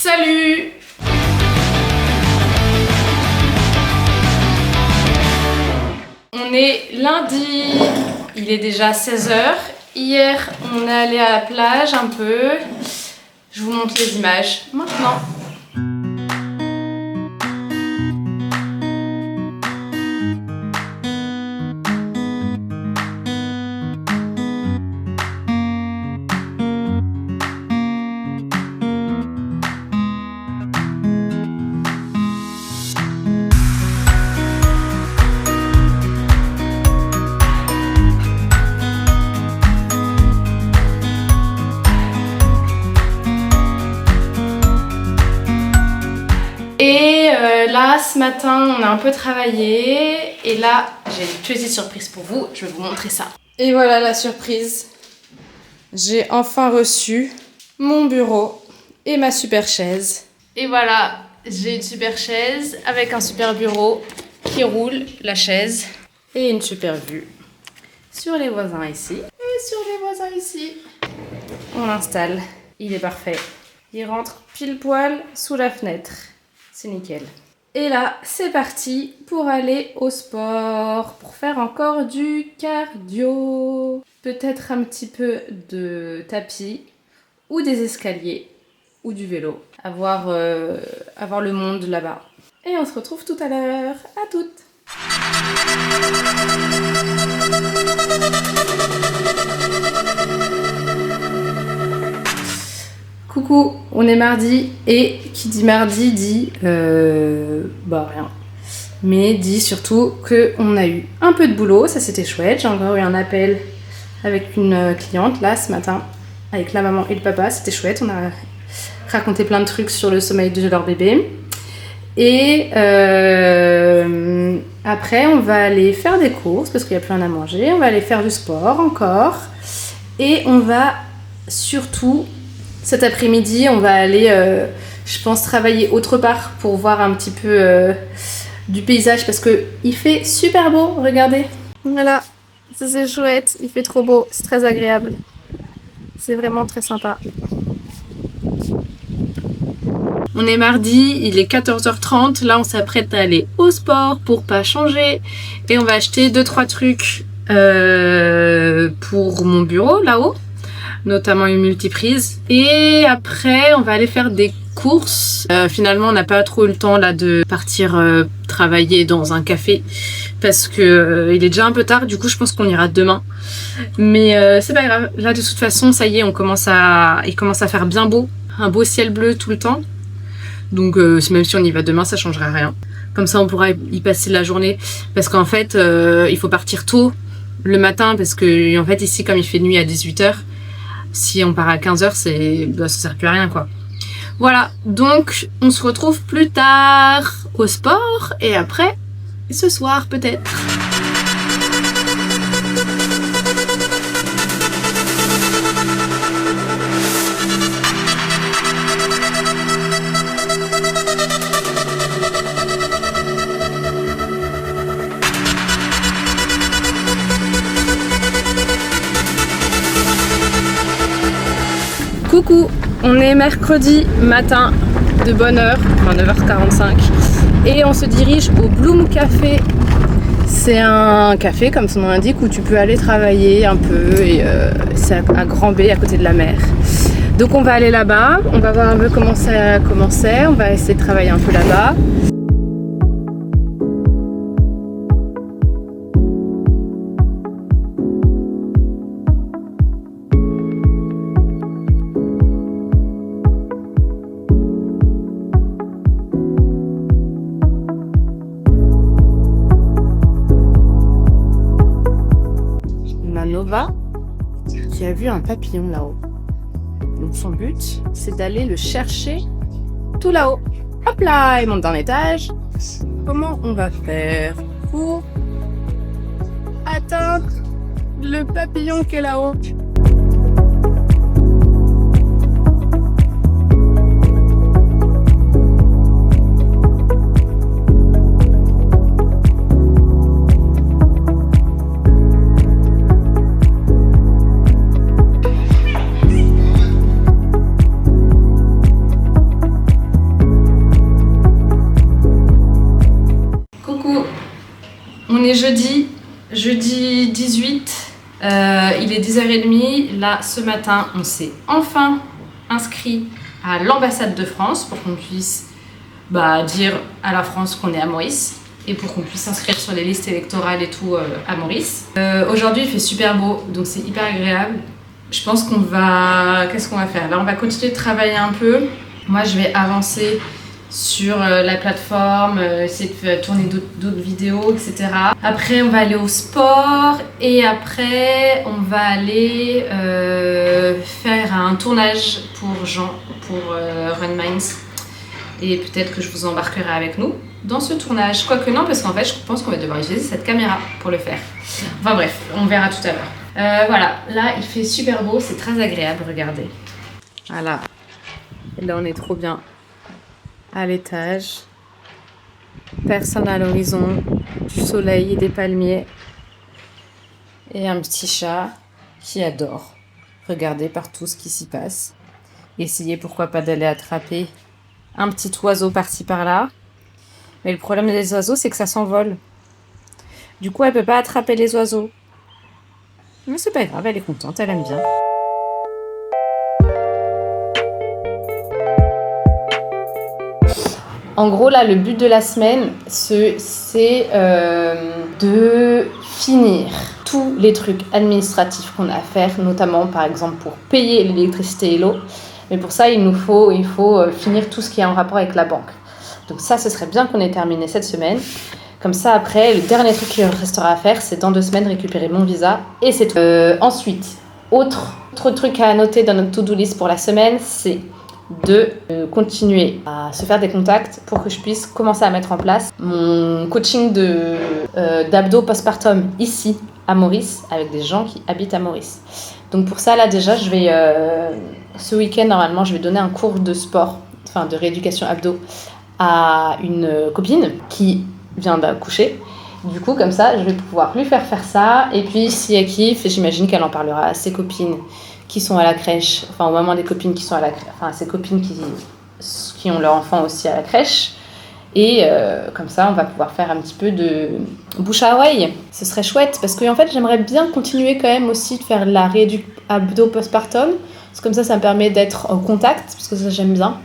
Salut! On est lundi, il est déjà 16h. Hier, on est allé à la plage un peu. Je vous montre les images maintenant. Et là, ce matin, on a un peu travaillé. Et là, j'ai une petite surprise pour vous. Je vais vous montrer ça. Et voilà la surprise. J'ai enfin reçu mon bureau et ma super chaise. Et voilà, j'ai une super chaise avec un super bureau qui roule, la chaise. Et une super vue sur les voisins ici. Et sur les voisins ici. On l'installe. Il est parfait. Il rentre pile poil sous la fenêtre. C'est nickel. Et là, c'est parti pour aller au sport, pour faire encore du cardio. Peut-être un petit peu de tapis, ou des escaliers, ou du vélo. À voir le monde là-bas. Et on se retrouve tout à l'heure. À toutes! Coucou, on est mardi et qui dit mardi dit rien. Mais dit surtout qu'on a eu un peu de boulot, ça c'était chouette. J'ai encore eu un appel avec une cliente là ce matin, avec la maman et le papa, c'était chouette. On a raconté plein de trucs sur le sommeil de leur bébé. Et après on va aller faire des courses parce qu'il n'y a plus rien à manger. On va aller faire du sport encore. Et on va surtout... Cet après-midi, on va aller, je pense, travailler autre part pour voir un petit peu du paysage parce qu'il fait super beau, regardez. Voilà, ça c'est chouette, il fait trop beau, c'est très agréable. C'est vraiment très sympa. On est mardi, il est 14h30, là on s'apprête à aller au sport pour pas changer. Et on va acheter 2-3 trucs pour mon bureau, là-haut. Notamment une multiprise. Et après, on va aller faire des courses. Finalement, on n'a pas trop eu le temps là de partir travailler dans un café parce que il est déjà un peu tard. Du coup, je pense qu'on ira demain. Mais c'est pas grave. Là, de toute façon, ça y est, il commence à faire bien beau. Un beau ciel bleu tout le temps. Donc, même si on y va demain, ça changera rien. Comme ça, on pourra y passer la journée. Parce qu'en fait, il faut partir tôt le matin parce que en fait, ici, comme il fait nuit à 18h, si on part à 15h, ça sert plus à rien quoi. Voilà, donc on se retrouve plus tard au sport et après, ce soir peut-être. Coucou, on est mercredi matin de bonne heure, enfin 9h45 et on se dirige au Bloom Café. C'est un café comme son nom l'indique où tu peux aller travailler un peu et c'est à Grand B à côté de la mer. Donc on va aller là-bas, on va voir un peu comment ça a commencé, on va essayer de travailler un peu là-bas. Nova qui a vu un papillon là-haut. Donc son but, c'est d'aller le chercher tout là-haut. Hop là, il monte d'un étage. Comment on va faire pour atteindre le papillon qui est là-haut? est jeudi 18, il est 10h30. Là, ce matin, on s'est enfin inscrit à l'ambassade de France pour qu'on puisse dire à la France qu'on est à Maurice et pour qu'on puisse s'inscrire sur les listes électorales et tout à Maurice. Aujourd'hui, il fait super beau, donc c'est hyper agréable. Je pense qu'on va... Qu'est-ce qu'on va faire? Là, on va continuer de travailler un peu. Moi, je vais avancer sur la plateforme, essayer de tourner d'autres vidéos, etc. Après, on va aller au sport et après, on va aller faire un tournage pour Jean, pour Run Minds. Et peut-être que je vous embarquerai avec nous dans ce tournage. Quoique non, parce qu'en fait, je pense qu'on va devoir utiliser cette caméra pour le faire. Enfin bref, on verra tout à l'heure. Voilà, là, il fait super beau, c'est très agréable, regardez. Voilà. Et là, on est trop bien. À l'étage. Personne à l'horizon. Du soleil et des palmiers. Et un petit chat qui adore regarder partout ce qui s'y passe. Essayer, pourquoi pas, d'aller attraper un petit oiseau par-ci par-là. Mais le problème des oiseaux, c'est que ça s'envole. Du coup, elle peut pas attraper les oiseaux. Mais c'est pas grave, elle est contente, elle aime bien. En gros, là, le but de la semaine, c'est de finir tous les trucs administratifs qu'on a à faire, notamment, par exemple, pour payer l'électricité et l'eau. Mais pour ça, il faut finir tout ce qui est en rapport avec la banque. Donc ça, ce serait bien qu'on ait terminé cette semaine. Comme ça, après, le dernier truc qui restera à faire, c'est dans 2 semaines récupérer mon visa. Et c'est tout. Ensuite, autre truc à noter dans notre to-do list pour la semaine, c'est de continuer à se faire des contacts pour que je puisse commencer à mettre en place mon coaching d'abdos postpartum ici à Maurice avec des gens qui habitent à Maurice. Donc pour ça là déjà je vais ce week-end normalement je vais donner un cours de sport, enfin de rééducation abdos à une copine qui vient d'accoucher. Du coup comme ça je vais pouvoir lui faire ça et puis si elle kiffe, j'imagine qu'elle en parlera à ses copines qui sont à la crèche, enfin au moment des copines qui sont à la crèche, enfin ces copines qui ont leur enfant aussi à la crèche. Et comme ça, on va pouvoir faire un petit peu de bouche à oreille. Ce serait chouette parce que en fait, j'aimerais bien continuer quand même aussi de faire la rééducation abdos postpartum. Parce que comme ça me permet d'être en contact, parce que ça j'aime bien.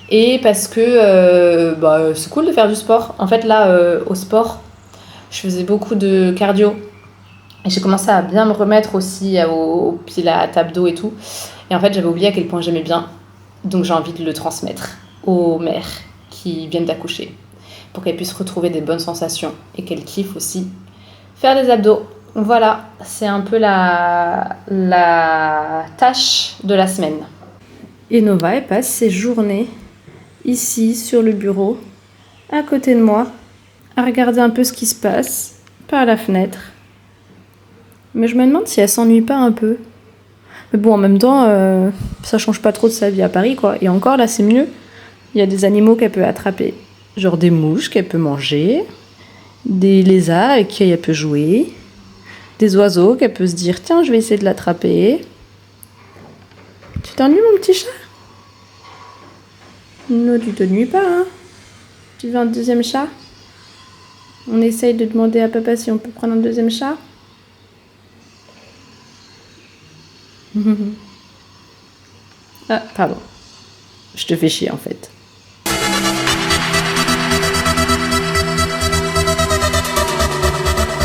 Et parce que c'est cool de faire du sport. En fait là, au sport, je faisais beaucoup de cardio. Et j'ai commencé à bien me remettre aussi au pilates, abdos et tout. Et en fait, j'avais oublié à quel point j'aimais bien. Donc j'ai envie de le transmettre aux mères qui viennent d'accoucher pour qu'elles puissent retrouver des bonnes sensations et qu'elles kiffent aussi faire des abdos. Voilà, c'est un peu la tâche de la semaine. Et Nova, elle passe ses journées ici sur le bureau, à côté de moi, à regarder un peu ce qui se passe par la fenêtre. Mais je me demande si elle s'ennuie pas un peu. Mais bon, en même temps, ça change pas trop de sa vie à Paris, quoi. Et encore, là, c'est mieux. Il y a des animaux qu'elle peut attraper. Genre des mouches qu'elle peut manger. Des lézards avec qui elle peut jouer. Des oiseaux qu'elle peut se dire, tiens, je vais essayer de l'attraper. Tu t'ennuies, mon petit chat? Non, tu t'ennuies pas, hein? Tu veux un deuxième chat? On essaye de demander à papa si on peut prendre un deuxième chat. Ah, pardon. Je te fais chier en fait.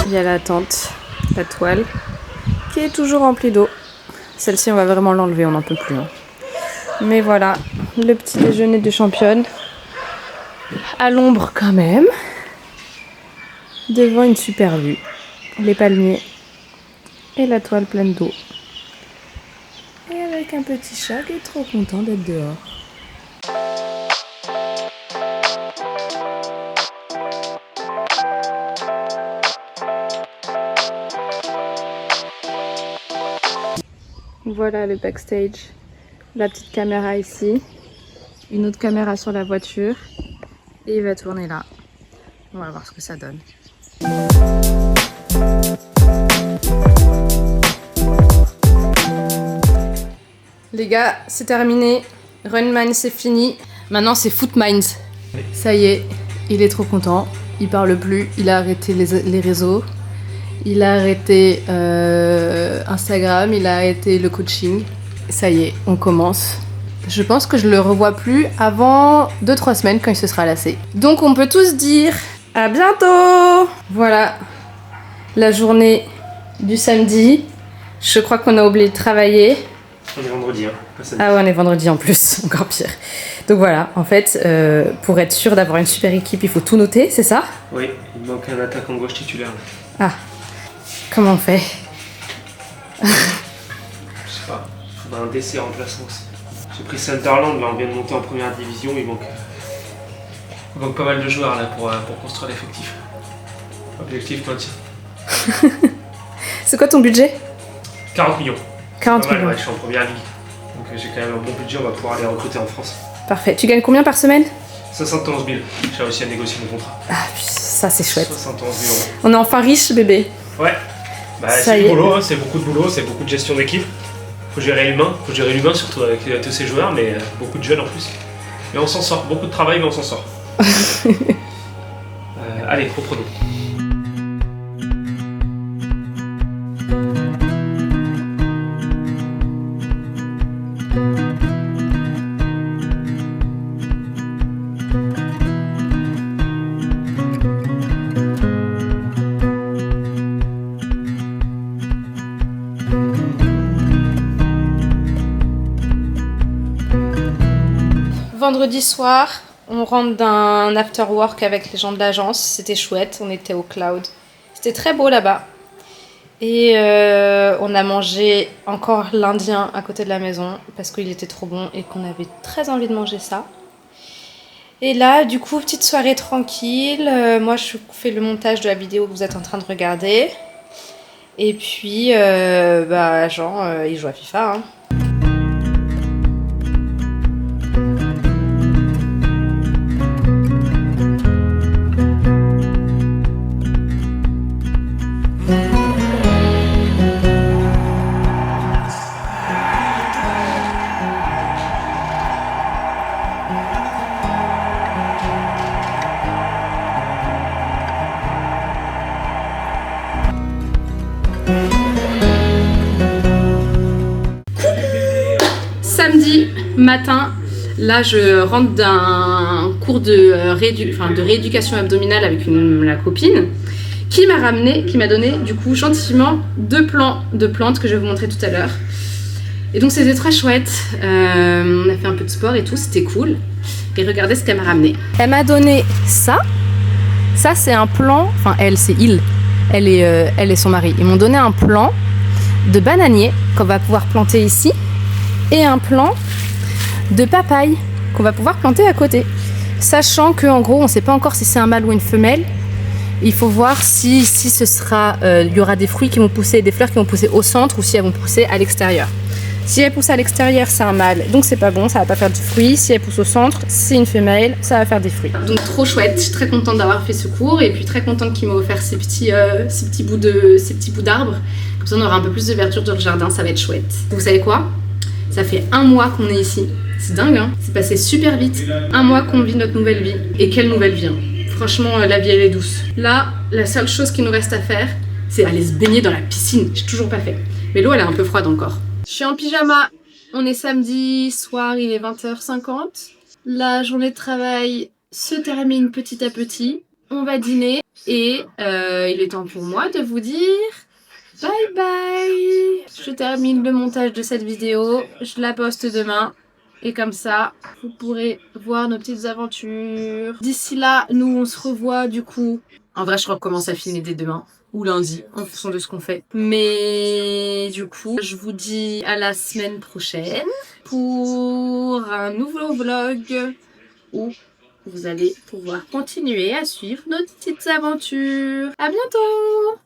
Il y a la tente, la toile, qui est toujours remplie d'eau. Celle-ci, on va vraiment l'enlever, on n'en peut plus. Hein. Mais voilà, le petit déjeuner de championne. À l'ombre quand même. Devant une super vue. Les palmiers. Et la toile pleine d'eau. Et avec un petit chat qui est trop content d'être dehors. Voilà le backstage. La petite caméra ici. Une autre caméra sur la voiture. Et il va tourner là. On va voir ce que ça donne. Les gars, c'est terminé. Run Minds, c'est fini. Maintenant, c'est Foot Minds. Ça y est, il est trop content. Il parle plus, il a arrêté les réseaux. Il a arrêté Instagram, il a arrêté le coaching. Ça y est, on commence. Je pense que je le revois plus avant 2-3 semaines quand il se sera lassé. Donc on peut tous dire à bientôt. Voilà la journée du samedi. Je crois qu'on a oublié de travailler. On est vendredi, hein, pas samedi. Ah ouais, on est vendredi en plus, encore pire. Donc voilà, en fait, pour être sûr d'avoir une super équipe, il faut tout noter, c'est ça? Oui, il manque un attaquant gauche titulaire. Là. Ah, comment on fait? Je sais pas, il faudra un DC remplaçant aussi. J'ai pris Sunderland, là on vient de monter en première division, il manque pas mal de joueurs là pour construire l'effectif. Objectif maintien. C'est quoi ton budget? 40 millions. 40 millions. Ouais, je suis en première ligue. Donc j'ai quand même un bon budget, on va pouvoir aller recruter en France. Parfait. Tu gagnes combien par semaine? 71 000. J'ai réussi à négocier mon contrat. Ah, ça c'est chouette. 71 000 euros. On est enfin riche, bébé. Ouais. Bah, c'est du boulot, hein, c'est beaucoup de boulot, c'est beaucoup de gestion d'équipe. Faut gérer l'humain surtout avec tous ces joueurs, mais beaucoup de jeunes en plus. Mais on s'en sort, beaucoup de travail, mais on s'en sort. Allez, reprenons. Vendredi soir, on rentre d'un after work avec les gens de l'agence. C'était chouette, on était au Cloud. C'était très beau là-bas. Et on a mangé encore l'Indien à côté de la maison parce qu'il était trop bon et qu'on avait très envie de manger ça. Et là, du coup, petite soirée tranquille. Moi, je fais le montage de la vidéo que vous êtes en train de regarder. Et puis, Jean, il joue à FIFA, hein. Samedi matin, là je rentre d'un cours de rééducation abdominale avec la copine qui m'a donné du coup gentiment 2 plants de plantes que je vais vous montrer tout à l'heure. Et donc c'était très chouette, on a fait un peu de sport et tout, c'était cool. Et regardez ce qu'elle m'a ramené. Elle m'a donné ça c'est un plant, enfin elle et son mari. Ils m'ont donné un plant de bananier qu'on va pouvoir planter ici. Et un plant de papaye qu'on va pouvoir planter à côté. Sachant qu'en gros, on ne sait pas encore si c'est un mâle ou une femelle. Il faut voir si ce sera, il y aura des fruits qui vont pousser, des fleurs qui vont pousser au centre ou si elles vont pousser à l'extérieur. Si elles poussent à l'extérieur, c'est un mâle, donc c'est pas bon, ça va pas faire du fruit. Si elles poussent au centre, c'est une femelle, ça va faire des fruits. Donc trop chouette, je suis très contente d'avoir fait ce cours et puis très contente qu'il m'a offert ces petits bouts d'arbres. Comme ça, on aura un peu plus de verdure dans le jardin, ça va être chouette. Vous savez quoi ? Ça fait 1 mois qu'on est ici. C'est dingue, hein? C'est passé super vite. 1 mois qu'on vit notre nouvelle vie. Et quelle nouvelle vie, hein. Franchement, la vie, elle est douce. Là, la seule chose qui nous reste à faire, c'est aller se baigner dans la piscine. J'ai toujours pas fait. Mais l'eau, elle est un peu froide encore. Je suis en pyjama. On est samedi soir, il est 20h50. La journée de travail se termine petit à petit. On va dîner. Et il est temps pour moi de vous dire... bye bye! Je termine le montage de cette vidéo, je la poste demain et comme ça vous pourrez voir nos petites aventures. D'ici là, nous on se revoit du coup. En vrai, je recommence à filmer dès demain ou lundi en fonction de ce qu'on fait. Mais du coup, je vous dis à la semaine prochaine pour un nouveau vlog où vous allez pouvoir continuer à suivre nos petites aventures. À bientôt!